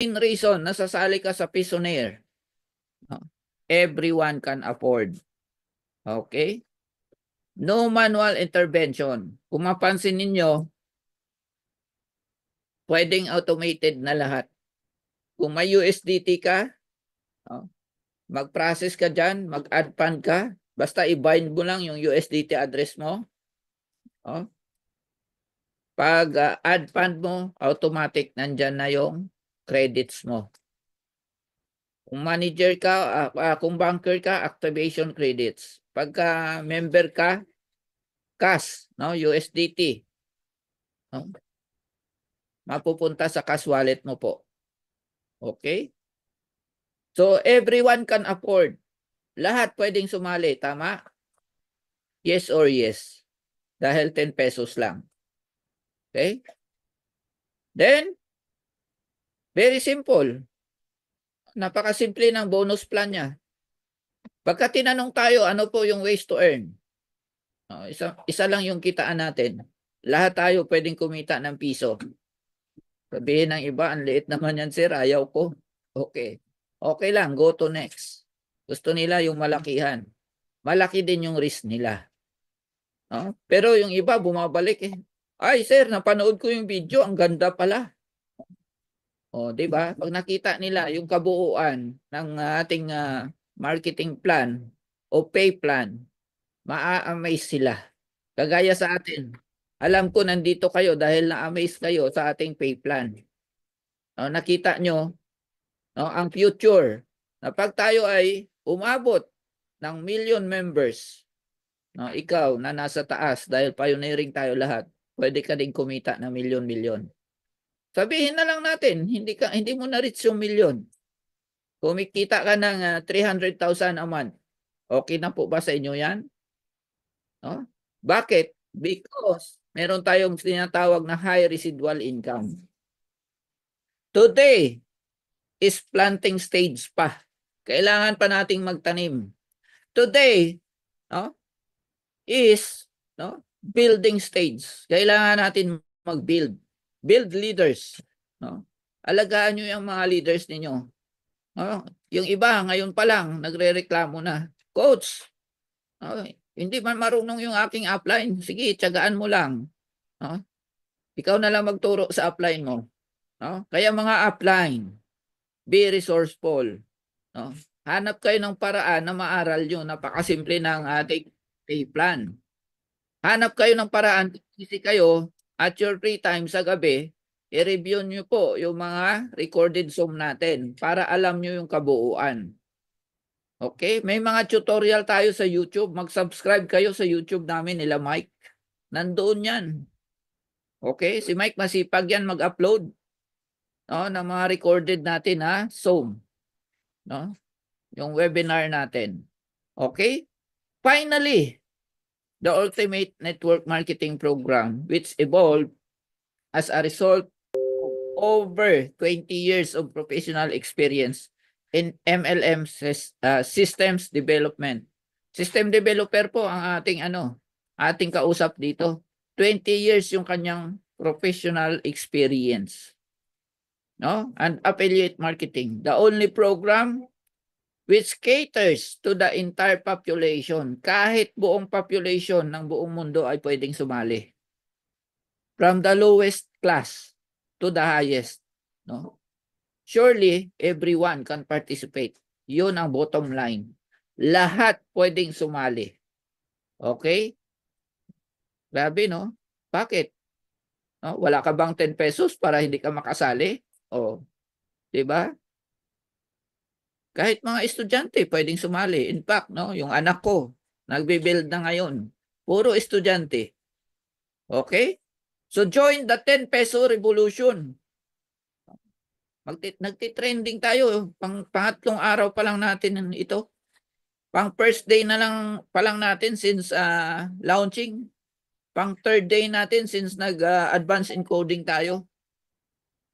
main reason na sasali ka sa Pissonaire, no? Everyone can afford. Okay? No manual intervention. Kung mapansin ninyo, pwedeng automated na lahat. Kung may USDT ka, no? Mag-process ka dyan, mag-add fund ka, basta i-bind mo lang yung USDT address mo. No? Pag add fund mo, automatic nandyan na yung credits mo. Kung manager ka, kung banker ka, activation credits. Pagka member ka, cash, no, USDT. No? Mapupunta sa cash wallet mo po. Okay? So everyone can afford. Lahat pwedeng sumali, tama? Yes or yes. Dahil 10 pesos lang. Okay? Then, very simple. Napakasimple ng bonus plan niya. Pagka tinanong tayo, ano po yung ways to earn? Isa lang yung kitaan natin. Lahat tayo pwedeng kumita ng piso. Sabihin ng iba, ang liit naman yan, sir, ayaw ko. Okay. Okay lang, go to next. Gusto nila yung malakihan. Malaki din yung risk nila. No? Pero yung iba, bumabalik eh. Ay, sir, napanood ko yung video, ang ganda pala. O, di ba? Pag nakita nila yung kabuuan ng ating marketing plan o pay plan, maa-amaze sila. Kagaya sa atin. Alam ko nandito kayo dahil na-amaze kayo sa ating pay plan. No, nakita nyo, no, ang future na pag tayo ay umabot ng million members, no, ikaw na nasa taas dahil pioneering tayo lahat, pwede ka din kumita ng milyon-milyon. Sabihin na lang natin, hindi mo na-reach yung milyon. Kumikita ka ng 300,000 a month. Okay na po ba sa inyo yan? No? Bakit? Because meron tayong tinatawag na high residual income. Today is planting stage pa. Kailangan pa nating magtanim. Today, no, is building stage. Kailangan natin mag-build. Build leaders. No? Alagaan nyo yung mga leaders ninyo. No? Yung iba, ngayon pa lang, nagre-reklamo na. Coach, hindi man marunong yung aking upline. Sige, tiyagaan mo lang. No? Ikaw na lang magturo sa upline mo. No? Kaya mga upline, be resourceful. No? Hanap kayo ng paraan na maaral nyo. Napakasimple ng ating pay plan. Hanap kayo ng paraan, kasi kayo at your free time sa gabi, i-review nyo po yung mga recorded Zoom natin para alam nyo yung kabuuan. Okay? May mga tutorial tayo sa YouTube. Mag-subscribe kayo sa YouTube namin nila Mike. Nandoon yan. Okay? Si Mike masipag yan mag-upload, no, ng mga recorded natin Zoom. No? Yung webinar natin. Okay? Finally, the Ultimate Network Marketing Program, which evolved as a result of over 20 years of professional experience in MLM systems development. System developer po ang ating kausap dito. 20 years yung kanyang professional experience. No? And affiliate marketing. The only program which caters to the entire population. Kahit buong population ng buong mundo ay pwedeng sumali. From the lowest class to the highest. No? Surely, everyone can participate. Yun ang bottom line. Lahat pwedeng sumali. Okay? Grabe, no? Bakit? No? Wala ka bang 10 pesos para hindi ka makasali? O, diba? Kahit mga estudyante pwedeng sumali. In fact, no, yung anak ko, nagbe-build na ngayon. Puro estudyante. Okay? So join the 10 peso revolution. Nagtitrending tayo. Pangatlong araw pa lang natin ito. Pang first day na lang pa lang natin since launching. Pang third day natin since nag-advance encoding tayo.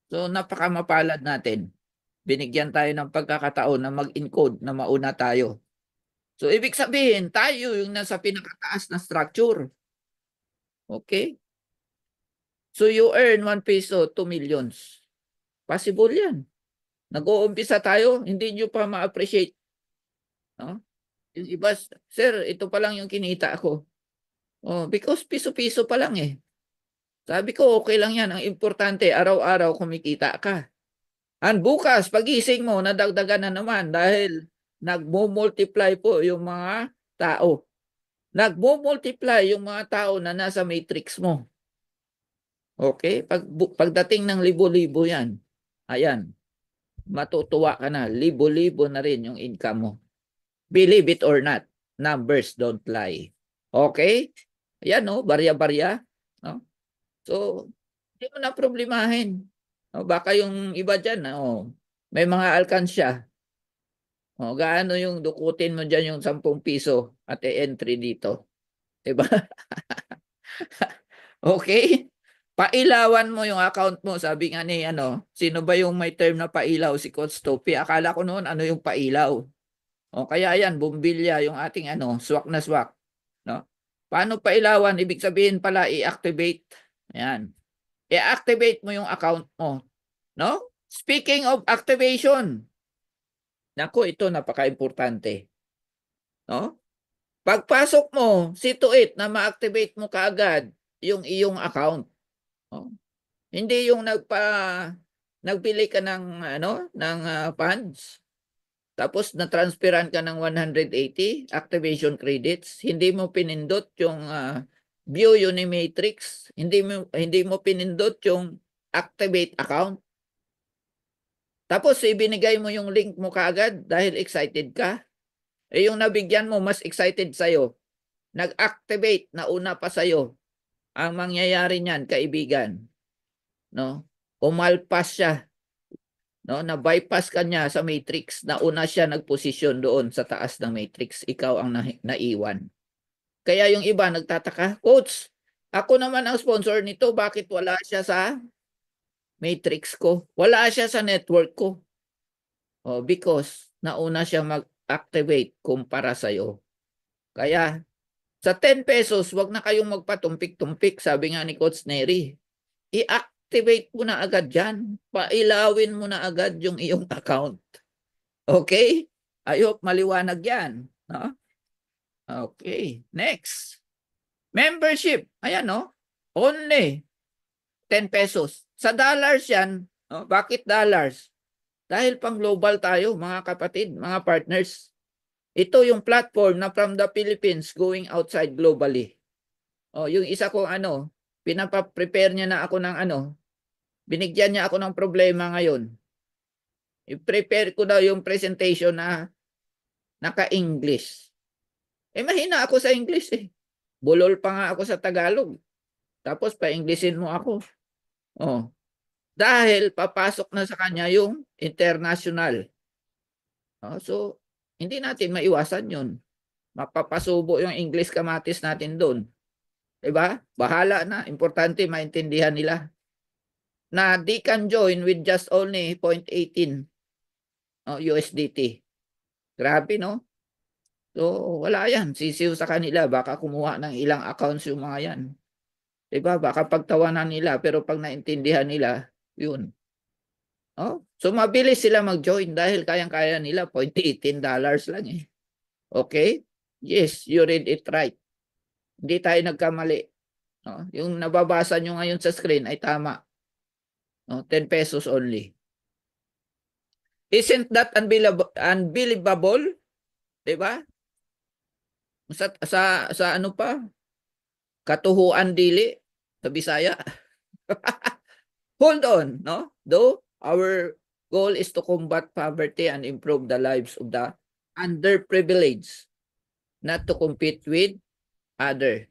So napakamapalad natin. Binigyan tayo ng pagkakataon na mag-encode na mauna tayo. So, ibig sabihin, tayo yung nasa pinakataas na structure. Okay? So, you earn 1 peso, 2 millions. Possible yan. Nag-uumpisa tayo, hindi nyo pa ma-appreciate. No? Yung iba, sir, ito pa lang yung kinita ko. Oh, because piso-piso pa lang eh. Sabi ko, okay lang yan. Ang importante, araw-araw kumikita ka. And bukas, pagising mo, nadagdagan na naman dahil nagmo-multiply po yung mga tao. Nagmo-multiply yung mga tao na nasa matrix mo. Okay? Pagdating ng libo-libo yan, ayan, matutuwa ka na. Libo-libo na rin yung income mo. Believe it or not, numbers don't lie. Okay? Ayan, no? Barya-barya. No? So, hindi mo na problemahin. No? Baka yung iba dyan, no? May mga alkansya. O, gaano yung dukutin mo dyan yung 10 piso at entry dito? Diba? Okay? Pailawan mo yung account mo. Sabi nga ni, sino ba yung may term na pailaw? Si Coach Topi. Akala ko noon, ano yung pailaw? O kaya yan, bumbilya, yung ating swak na swak. No? Paano pailawan? Ibig sabihin pala, i-activate. Ayan. I-activate mo yung account mo. No? Speaking of activation, naku, ito napaka-importante. No? Pagpasok mo, see to it na ma-activate mo kaagad yung iyong account. No? Hindi yung nagbili ka ng funds. Tapos na-transferan ka ng 180 activation credits, hindi mo pinindot yung view Unimatrix, hindi mo pinindot yung activate account. Tapos ibinigay mo yung link mo kaagad dahil excited ka. Eh yung nabigyan mo mas excited sa'yo. Nag-activate na una pa sa'yo. Ang mangyayari niyan, kaibigan, no? Umalpas siya. No, na bypass ka niya sa matrix, na una siya nagposisyon doon sa taas ng matrix, ikaw ang naiwan. Kaya yung iba nagtataka, Coach, ako naman ang sponsor nito, bakit wala siya sa matrix ko? Wala siya sa network ko. Oh, because nauna siya mag-activate kumpara sa'yo. Kaya sa 10 pesos, wag na kayong magpatumpik-tumpik, sabi nga ni Coach Neri. I-activate mo na agad yan. Pailawin mo na agad yung iyong account. Okay? I hope maliwanag yan. No? Okay. Next. Membership. Ayan, no? Only 10 pesos. Sa dollars yan. No? Bakit dollars? Dahil pang global tayo, mga kapatid, mga partners. Ito yung platform na from the Philippines going outside globally. Oh, yung isa ko pinapa-prepare niya na ako ng binigyan niya ako ng problema ngayon. I-prepare ko daw yung presentation na naka-English. Eh mahina ako sa English eh. Bulol pa nga ako sa Tagalog. Tapos pa-Englishin mo ako. Oh. Dahil papasok na sa kanya yung international. Oh, so hindi natin maiwasan 'yun. Mapapasubo yung English kamatis natin doon. 'Di ba? Bahala na, importante maintindihan nila. Na they can join with just only 0.18 USDT. Grabe, no? So, wala yan. Sisiw sa kanila. Baka kumuha ng ilang accounts yung mga yan. Diba? Baka pagtawanan nila. Pero pag naintindihan nila, yun. Oh? So, mabilis sila mag-join dahil kayang-kaya nila. $0.18 lang eh. Okay? Yes, you read it right. Hindi tayo nagkamali. No? Yung nababasa nyo ngayon sa screen ay tama. No? 10 pesos only. Isn't that unbelievable? Diba? Sa ano pa? Katuhuan dili sa Bisaya. Hold on, no? Though our goal is to combat poverty and improve the lives of the underprivileged, not to compete with other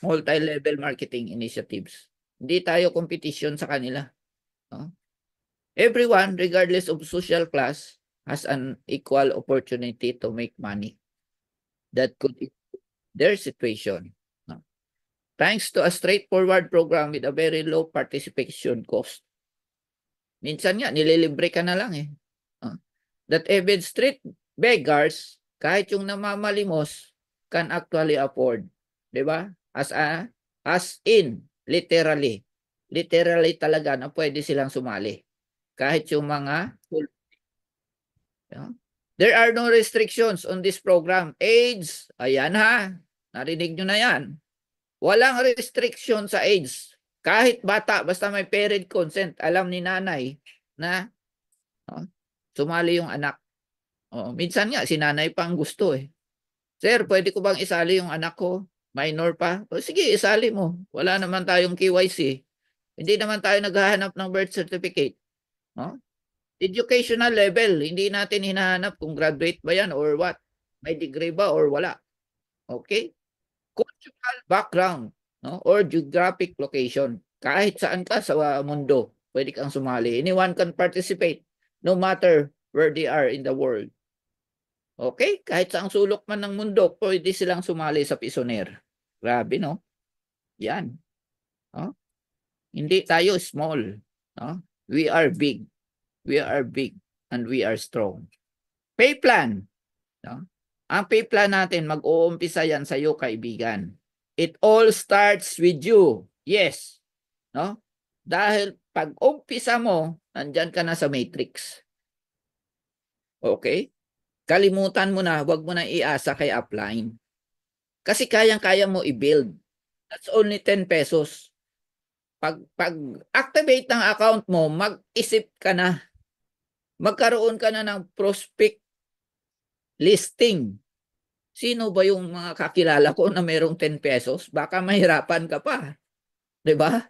multi-level marketing initiatives. Hindi tayo competition sa kanila. No? Everyone, regardless of social class, has an equal opportunity to make money that could improve their situation. No? Thanks to a straightforward program with a very low participation cost. Minsan nga, nililibre ka na lang eh. That even street beggars, kahit yung namamalimos, can actually afford. Diba? As in, literally. Literally talaga na pwede silang sumali. kahit yung mga there are no restrictions on this program. AIDS, ayan ha, narinig nyo na yan. Walang restriction sa AIDS. Kahit bata, basta may parent consent, alam ni nanay na sumali yung anak. Minsan nga, si nanay pa ang gusto eh. Sir, pwede ko bang isali yung anak ko? Minor pa? Sige, isali mo. Wala naman tayong KYC. Hindi naman tayo naghahanap ng birth certificate. Educational level, hindi natin hinahanap kung graduate ba yan or what. May degree ba or wala. Okay? Cultural background or geographic location. Kahit saan ka sa mundo, pwede kang sumali. Anyone can participate no matter where they are in the world. Okay? Kahit saang sulok man ng mundo, pwede silang sumali sa Pisoner. Grabe, no? Yan. Hindi tayo small. We are big. We are big and we are strong. Pay plan. Ang pay plan natin, mag-uumpisa yan sa iyo, kaibigan. It all starts with you. Yes. Dahil pag umpisa mo, nandyan ka na sa matrix. Okay? Kalimutan mo na, wag mo na iasa kay upline. Kasi kayang-kaya mo i-build. That's only 10 pesos. Pag-activate ng account mo, mag-isip ka na. Magkaroon ka na ng prospect listing. Sino ba yung mga kakilala ko na mayroong 10 pesos? Baka mahirapan ka pa. Diba?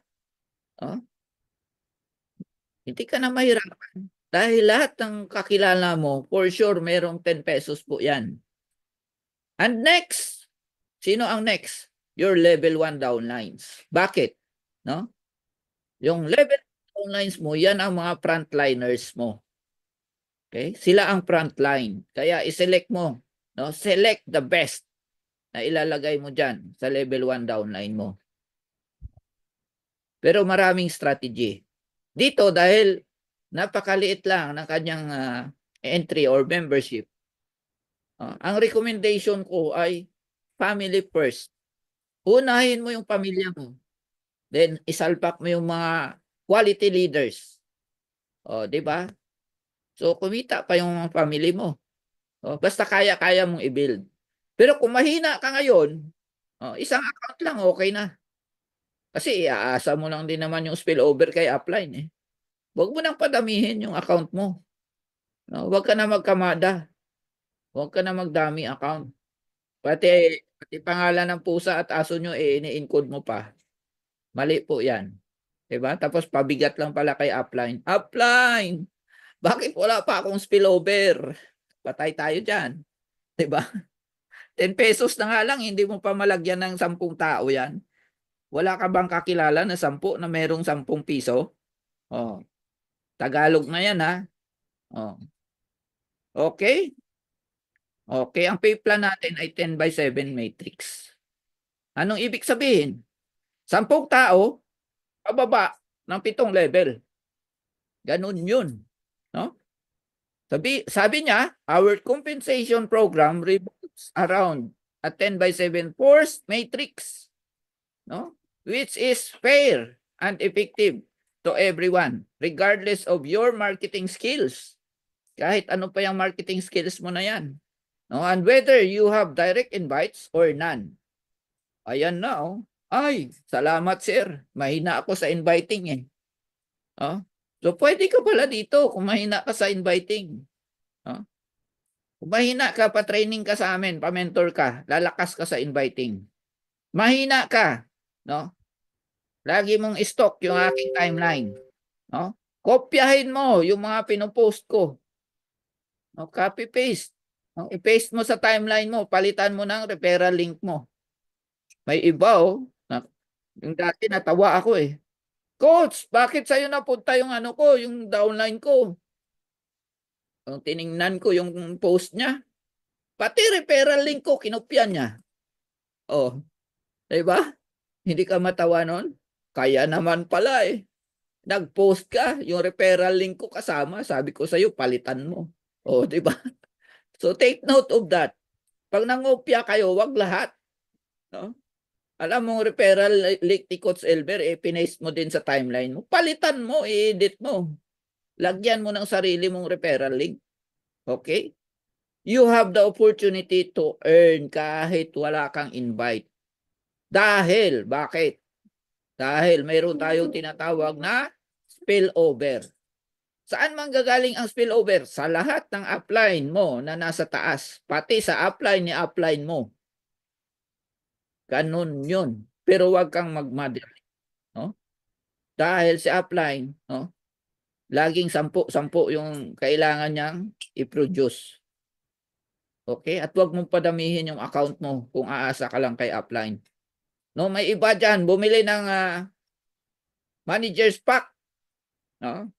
Hindi ka na mahirapan. Dahil lahat ng kakilala mo, for sure, mayroong 10 pesos po yan. And next, sino ang next? Your level 1 downlines. Bakit? Yung level 1 downlines mo, yan ang mga frontliners mo. Okay? Sila ang frontline. Kaya iselect mo. Select the best na ilalagay mo dyan sa level 1 downline mo. Pero maraming strategy. Dito, dahil napakaliit lang ng kanyang entry or membership, ang recommendation ko ay family first. Unahin mo yung pamilya mo. Then, isalpak mo yung mga quality leaders. Di ba? So, kumita pa yung family mo. Basta kaya-kaya mong i-build. Pero kung mahina ka ngayon, isang account lang, okay na. Kasi iaasa mo lang din naman yung spillover kay upline eh. Huwag mo nang padamihin yung account mo. Huwag ka na magkamada. Huwag ka na magdami account. Pati pangalan ng pusa at aso nyo, ini-encode mo pa. Mali po yan. Diba? Tapos pabigat lang pala kay upline. Upline! Bakit wala pa akong spillover? Patay tayo dyan. Diba? 10 pesos na nga lang, hindi mo pa malagyan ng 10 tao yan. Wala ka bang kakilala na 10 na merong 10 piso? Tagalog na yan ha. Okay? Okay, ang pay plan natin ay 10x7 matrix. Anong ibig sabihin? 10 tao, pababa ng 7 level. Ganun yun. Sabi niya, our compensation program revolves around a 10x7 forced matrix, which is fair and effective to everyone, regardless of your marketing skills. Kahit ano pa yung marketing skills mo na yan. And whether you have direct invites or none. Ayan na. Ay, salamat sir. Mahina ako sa inviting eh. So pwede ka pala dito kung mahina ka sa inviting. Kung mahina ka, pa-training ka sa amin, pa-mentor ka, lalakas ka sa inviting. Mahina ka, lagi mong stock yung aking timeline. Kopyahin mo yung mga pinopost ko. Copy-paste. I-paste mo sa timeline mo, palitan mo ng referral link mo. May iba yung dati natawa ako eh. Coach, bakit sa'yo napunta yung yung downline ko? Tiningnan ko yung post niya. Pati referral link ko, kinopya niya. Diba? Hindi ka matawa nun? Kaya naman pala eh. Nag-post ka, yung referral link ko kasama, sabi ko sa'yo, palitan mo. Diba? So take note of that. Pag nangopya kayo, wag lahat. Alam mo, referral link ni Coach Elber, pinaste mo din sa timeline mo. Palitan mo, i-edit mo. lagyan mo ng sarili mong referral link. Okay? You have the opportunity to earn kahit wala kang invite. Dahil, bakit? Dahil mayroon tayong tinatawag na spillover. Saan manggagaling ang spillover? Sa lahat ng upline mo na nasa taas, pati sa upline ni upline mo. Ganun yun. Pero wag kang magmadali. No? Dahil si upline, no? Laging 10 yung kailangan niyang i-produce. Okay? At wag mong padamihin yung account mo kung aasa ka lang kay upline. No, may iba diyan bumili ng manager's pack, no?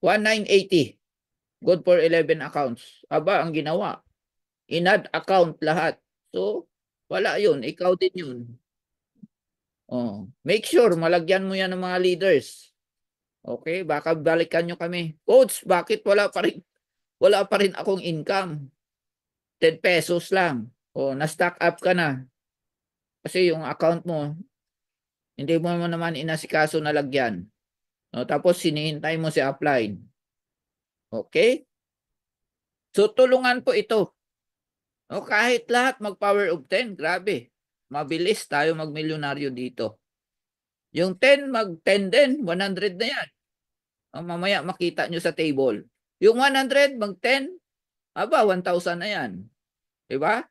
1980. Good for 11 accounts. Aba, ang ginawa, in-add account lahat. So, wala 'yun, ikaw din 'yun. Oh, make sure malagyan mo 'yan ng mga leaders. Okay, baka balikan nyo kami. Coach, bakit wala pa rin akong income? 10 pesos lang. O, na-stock up ka na. Kasi yung account mo, hindi mo naman inasikaso na lagyan. No, tapos sinihintay mo si upline. Okay? So, tulungan po ito. No, kahit lahat mag-power of 10, grabe. Mabilis tayo magmilyonaryo dito. Yung 10, mag-10 din, 100 na yan. Mamaya makita nyo sa table. Yung 100, mag-10, aba, 1,000 na yan. Diba?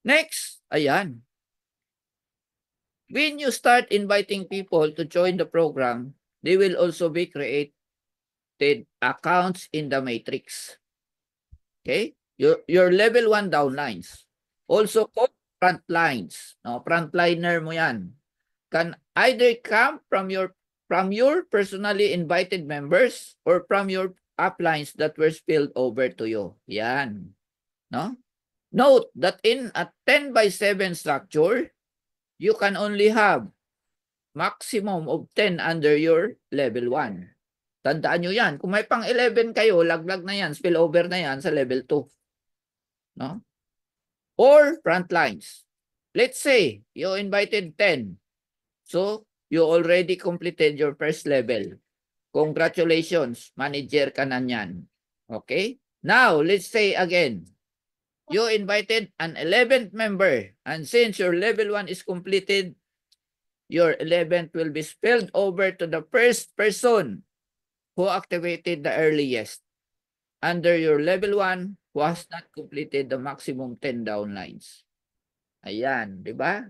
Next, ayan. When you start inviting people to join the program, they will also be created accounts in the matrix. Okay? Your level 1 downlines. Also called front lines. No, frontliner mo yan. Can either come from your personally invited members or from your uplines that were spilled over to you. Yan. No? Note that in a 10 by 7 structure, you can only have maximum of 10 under your level 1. Tandaan nyo yan. Kung may pang 11 kayo, laglag na yan, spillover na yan sa level 2. No? Or front lines. Let's say you invited 10. So, you already completed your first level. Congratulations, manager ka na yan. Okay? Now, let's say again, you invited an 11th member, and since your level 1 is completed, your 11th will be spilled over to the first person who activated the earliest under your level 1 who has not completed the maximum 10 downlines. Ayan, di ba?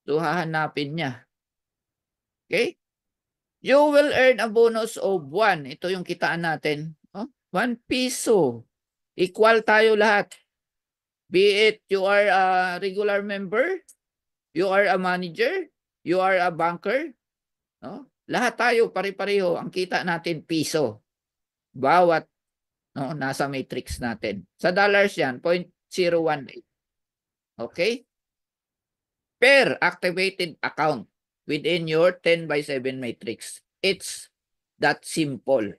So, hahanapin niya. Okay? You will earn a bonus of 1. Ito yung kitaan natin. 1 piso. Equal tayo lahat. Be it you are a regular member, you are a manager, you are a banker. No? Lahat tayo pare-pareho. Ang kita natin piso. Bawat nasa matrix natin. Sa dollars yan, 0.018. Okay? Per activated account within your 10 by 7 matrix. It's that simple.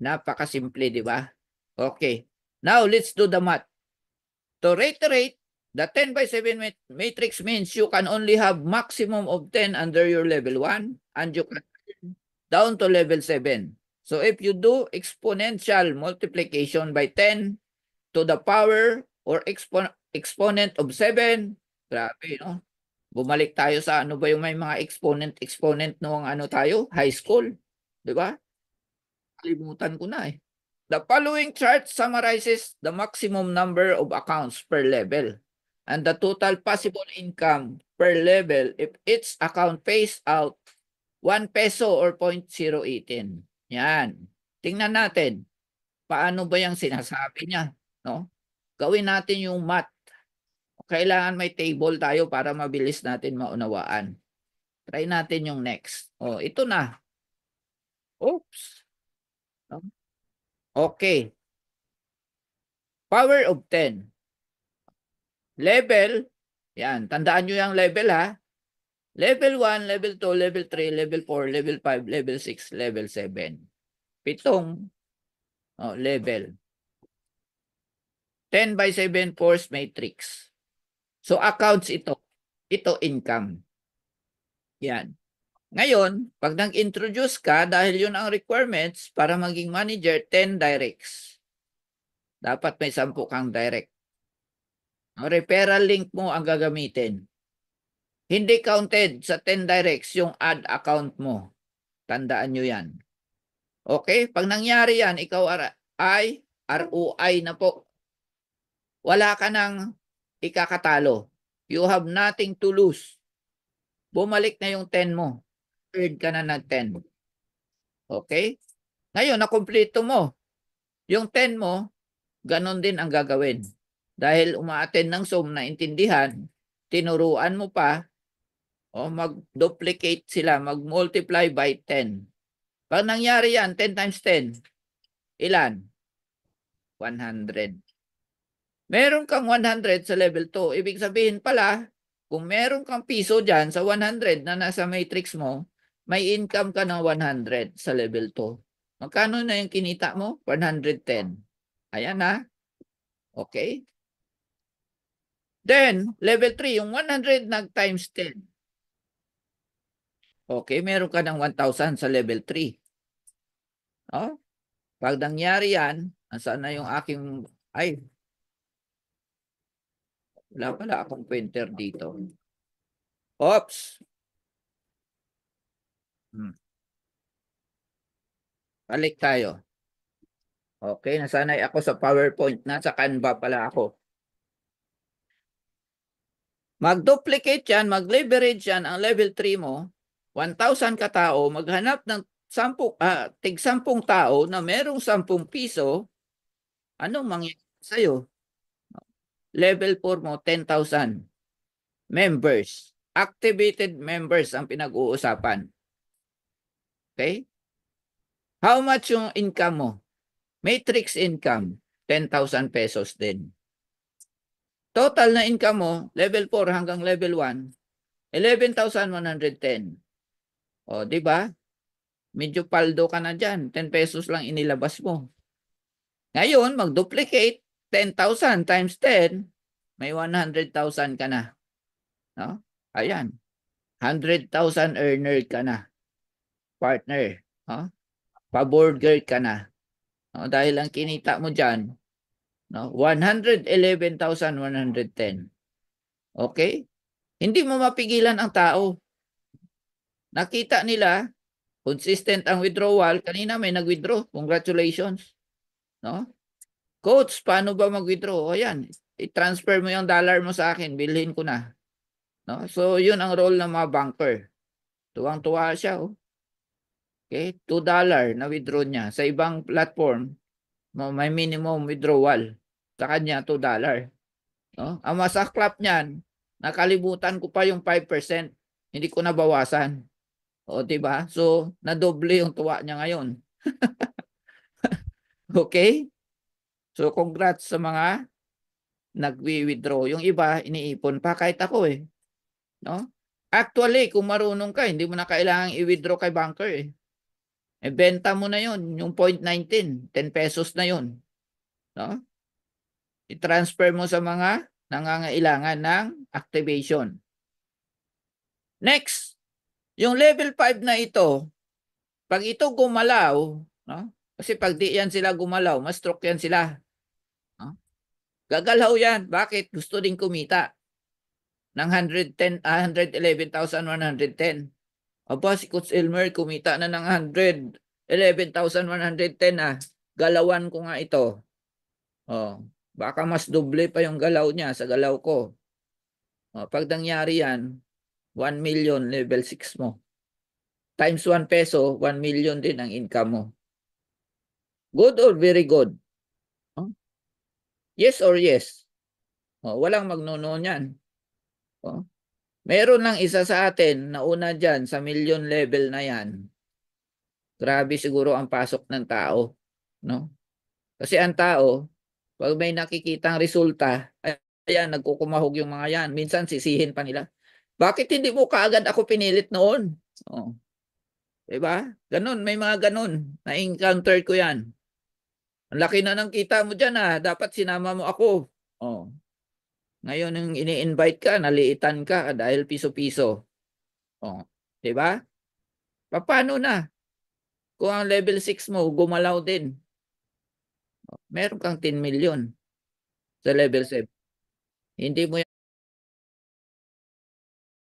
Napakasimple, di ba? Okay. Now, let's do the math. To reiterate, the 10 by 7 matrix means you can only have maximum of 10 under your level 1 and you can down to level 7. So, if you do exponential multiplication by 10 to the power or exponent of 7, grabe, no? Bumalik tayo sa ano ba yung may mga exponent noong tayo, high school. Di ba? Kalimutan ko na eh. The following chart summarizes the maximum number of accounts per level and the total possible income per level if each account pays out 1 peso or 0.018. Yan. Tingnan natin. Paano ba yung sinasabi niya? No? Gawin natin yung math. Kailangan may table tayo para mabilis natin maunawaan. Try natin yung next. Oh, ito na. Oops. Okay. Power of 10. Level. Yan. Tandaan nyo yung level ha. Level 1, level 2, level 3, level 4, level 5, level 6, level 7. 7 level. 10 by 7 force matrix. So accounts ito. Ito income. Yan. Ngayon, pag nag-introduce ka, dahil yun ang requirements para maging manager, 10 directs. Dapat may 10 kang direct. Ang referral link mo ang gagamitin. Hindi counted sa 10 directs yung ad account mo. Tandaan nyo yan. Okay? Pag nangyari yan, ikaw ay ROI na po. Wala ka nang ikakatalo. You have nothing to lose. Bumalik na yung 10 mo. Third ka na ng 10. Okay? Ngayon, nakumpleto mo. Yung 10 mo, ganon din ang gagawin. Dahil umaattend ng Zoom, naintindihan, tinuruan mo pa, o mag-duplicate sila, mag-multiply by 10. Pag nangyari yan, 10 times 10, ilan? 100. Meron kang 100 sa level 2. Ibig sabihin pala, kung meron kang piso dyan sa 100 na nasa matrix mo, may income ka ng 100 sa level 2. Magkano na yung kinita mo? 110. Ayan na. Okay? Then, level 3, yung 100 nag-times 10. Okay, meron ka ng 1,000 sa level 3. Oh? Pag nangyari yan, nasaan na yung aking, ay, wala pala akong pointer dito. Oops. Balik tayo. Okay, nasanay ako sa PowerPoint. Nasa Canva pala ako. Mag-duplicate yan, mag-leverage yan ang level 3 mo. 1,000 katao, maghanap ng 10 tao na merong 10 piso. Anong mangyayari sa'yo? Level 4 mo, 10,000 members. Activated members ang pinag-uusapan. Okay? How much yung income mo? Matrix income, 10,000 pesos din. Total na income mo, level 4 hanggang level 1, 11,110. O, di ba? Medyo paldo ka na dyan. 10 pesos lang inilabas mo. Ngayon, mag-duplicate, 10,000 times 10, may 100,000 ka na. No? Ayan. 100,000 earner ka na. Partner. No? Pa-burger ka na. No? Dahil ang kinita mo dyan, no? 111,110. Okay? Hindi mo mapigilan ang tao. Nakita nila, consistent ang withdrawal. Kanina may nag-withdraw. Congratulations. No? Coach, paano ba mag-withdraw? O yan, i-transfer mo yung dollar mo sa akin. Bilhin ko na. No? So, yun ang role ng mga banker. Tuwang-tuwa siya. Oh. Okay? $2 na withdraw niya. Sa ibang platform, may minimum withdrawal. Sa kanya, $2. No? Ang masaklap niyan, nakalimutan ko pa yung 5%. Hindi ko nabawasan. O, diba? So, nadoble yung tuwa niya ngayon. Okay? So, congrats sa mga nag-withdraw. Yung iba, iniipon pa kahit ako eh. No? Actually, kung marunong ka, hindi mo na kailangang i-withdraw kay banker eh. E, benta mo na yun, yung 0.19, 10 pesos na yun. No? I-transfer mo sa mga nangangailangan ng activation. Next, yung level 5 na ito, pag ito gumalaw, no? Kasi pag di yan sila gumalaw, ma-stroke yan sila. No? Gagalaw yan. Bakit? Gusto din kumita ng 111,110. Aba, si Coach Elmer kumita na ng 111,110 ah. Galawan ko nga ito. Oh, baka mas doble pa yung galaw niya sa galaw ko. Oh, pag nangyari yan, 1 million level 6 mo. Times 1 peso, 1 million din ang income mo. Good or very good? Oh? Yes or yes? Oh, walang magnono niyan. Oh? Meron lang isa sa atin na una dyan sa million level na yan. Grabe siguro ang pasok ng tao. No? Kasi ang tao, pag may nakikitang resulta, ayan, nagkukumahog yung mga yan. Minsan sisihin pa nila. Bakit hindi mo kaagad ako pinilit noon? Oh. Diba? Ganun, may mga ganun. Na-encounter ko yan. Ang laki na ng kita mo dyan ah. Dapat sinama mo ako. Oh. Ngayon, yung ini-invite ka, naliitan ka dahil piso-piso. Oh. Diba? Papaano na kung ang level 6 mo gumalaw din? Meron kang 10 million sa level 7. Hindi mo